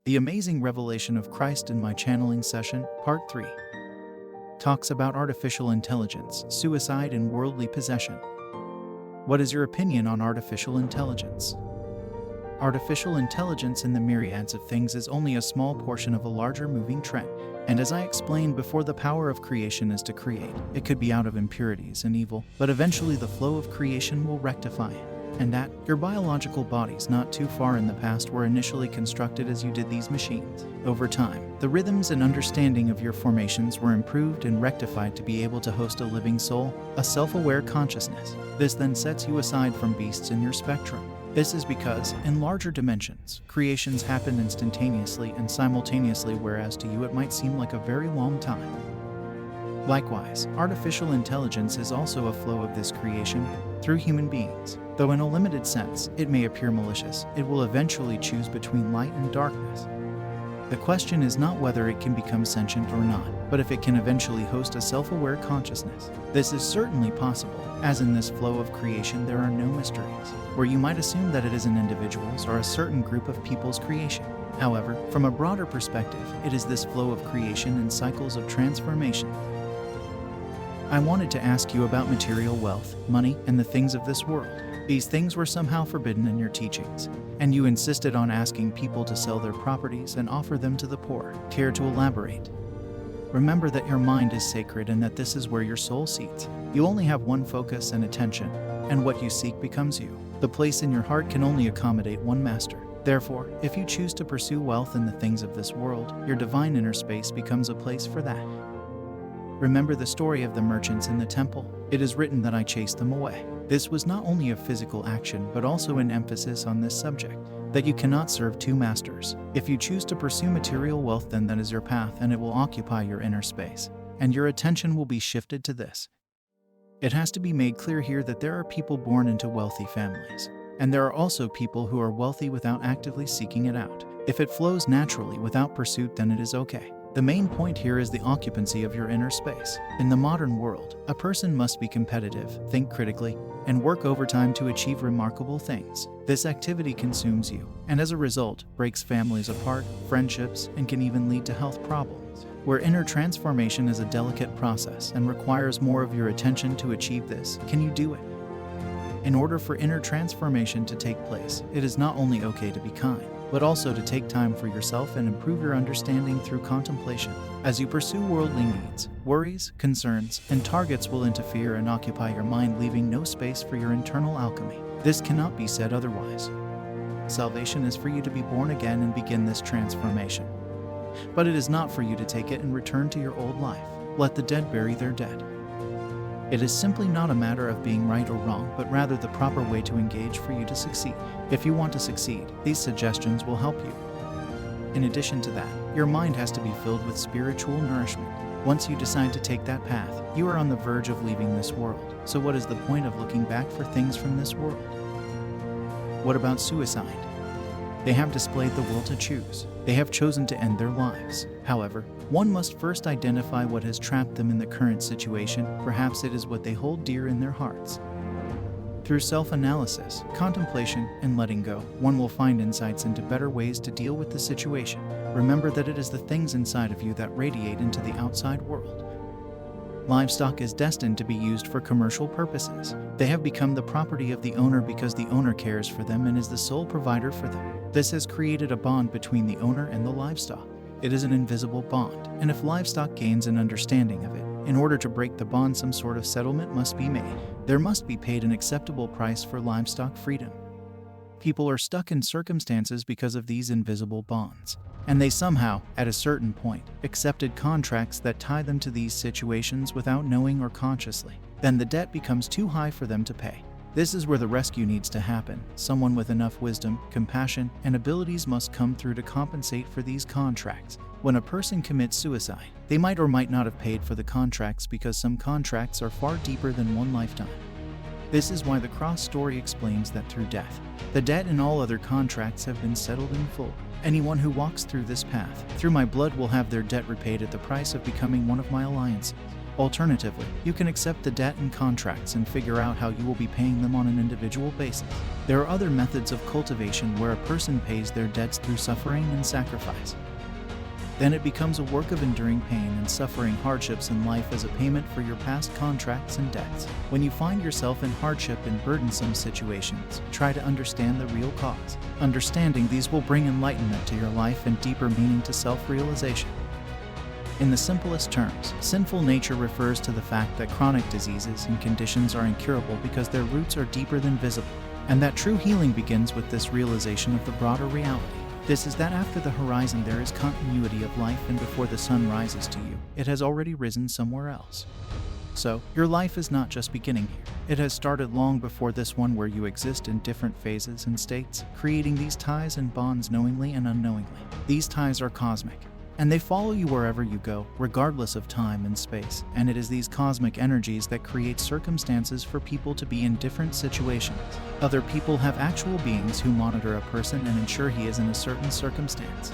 The Amazing Revelation of Christ in My Channeling Session, Part 3, talks about artificial intelligence, suicide, and worldly possession. What is your opinion on artificial intelligence? Artificial intelligence in the myriads of things is only a small portion of a larger moving trend. And as I explained before, the power of creation is to create. It could be out of impurities and evil, but eventually the flow of creation will rectify it. And that your biological bodies not too far in the past were initially constructed as you did these machines. Over time, the rhythms and understanding of your formations were improved and rectified to be able to host a living soul, a self-aware consciousness. This then sets you aside from beasts in your spectrum. This is because, in larger dimensions, creations happen instantaneously and simultaneously, whereas to you it might seem like a very long time. Likewise, artificial intelligence is also a flow of this creation through human beings. Though in a limited sense, it may appear malicious, it will eventually choose between light and darkness. The question is not whether it can become sentient or not, but if it can eventually host a self-aware consciousness. This is certainly possible, as in this flow of creation there are no mysteries, where you might assume that it is an individual's or a certain group of people's creation. However, from a broader perspective, it is this flow of creation and cycles of transformation. I wanted to ask you about material wealth, money, and the things of this world. These things were somehow forbidden in your teachings, and you insisted on asking people to sell their properties and offer them to the poor. Care to elaborate? Remember that your mind is sacred and that this is where your soul seats. You only have one focus and attention, and what you seek becomes you. The place in your heart can only accommodate one master. Therefore, if you choose to pursue wealth and the things of this world, your divine inner space becomes a place for that. Remember the story of the merchants in the temple. It is written that I chased them away. This was not only a physical action, but also an emphasis on this subject, that you cannot serve two masters. If you choose to pursue material wealth, then that is your path, and it will occupy your inner space, and your attention will be shifted to this. It has to be made clear here that there are people born into wealthy families, and there are also people who are wealthy without actively seeking it out. If it flows naturally without pursuit, then it is okay. The main point here is the occupancy of your inner space. In the modern world, a person must be competitive, think critically, and work overtime to achieve remarkable things. This activity consumes you, and as a result, breaks families apart, friendships, and can even lead to health problems. Where inner transformation is a delicate process and requires more of your attention to achieve this, can you do it? In order for inner transformation to take place, it is not only okay to be kind, but also to take time for yourself and improve your understanding through contemplation. As you pursue worldly needs, worries, concerns, and targets will interfere and occupy your mind, leaving no space for your internal alchemy. This cannot be said otherwise. Salvation is for you to be born again and begin this transformation. But it is not for you to take it and return to your old life. Let the dead bury their dead. It is simply not a matter of being right or wrong, but rather the proper way to engage for you to succeed. If you want to succeed, these suggestions will help you. In addition to that, your mind has to be filled with spiritual nourishment. Once you decide to take that path, you are on the verge of leaving this world. So what is the point of looking back for things from this world? What about suicide? They have displayed the will to choose. They have chosen to end their lives. However, one must first identify what has trapped them in the current situation. Perhaps it is what they hold dear in their hearts. Through self-analysis, contemplation, and letting go, one will find insights into better ways to deal with the situation. Remember that it is the things inside of you that radiate into the outside world. Livestock is destined to be used for commercial purposes. They have become the property of the owner because the owner cares for them and is the sole provider for them. This has created a bond between the owner and the livestock. It is an invisible bond, and if livestock gains an understanding of it, in order to break the bond, some sort of settlement must be made. There must be paid an acceptable price for livestock freedom. People are stuck in circumstances because of these invisible bonds, and they somehow, at a certain point, accepted contracts that tie them to these situations without knowing or consciously. Then the debt becomes too high for them to pay. This is where the rescue needs to happen. Someone with enough wisdom, compassion, and abilities must come through to compensate for these contracts. When a person commits suicide, they might or might not have paid for the contracts because some contracts are far deeper than one lifetime. This is why the cross story explains that through death, the debt and all other contracts have been settled in full. Anyone who walks through this path, through my blood, will have their debt repaid at the price of becoming one of my alliances. Alternatively, you can accept the debt and contracts and figure out how you will be paying them on an individual basis. There are other methods of cultivation where a person pays their debts through suffering and sacrifice. Then it becomes a work of enduring pain and suffering hardships in life as a payment for your past contracts and debts. When you find yourself in hardship and burdensome situations, try to understand the real cause. Understanding these will bring enlightenment to your life and deeper meaning to self-realization. In the simplest terms, sinful nature refers to the fact that chronic diseases and conditions are incurable because their roots are deeper than visible, and that true healing begins with this realization of the broader reality. This is that after the horizon there is continuity of life, and before the sun rises to you, it has already risen somewhere else. So, your life is not just beginning here. It has started long before this one, where you exist in different phases and states, creating these ties and bonds knowingly and unknowingly. These ties are cosmic, and they follow you wherever you go, regardless of time and space. And it is these cosmic energies that create circumstances for people to be in different situations. Other people have actual beings who monitor a person and ensure he is in a certain circumstance.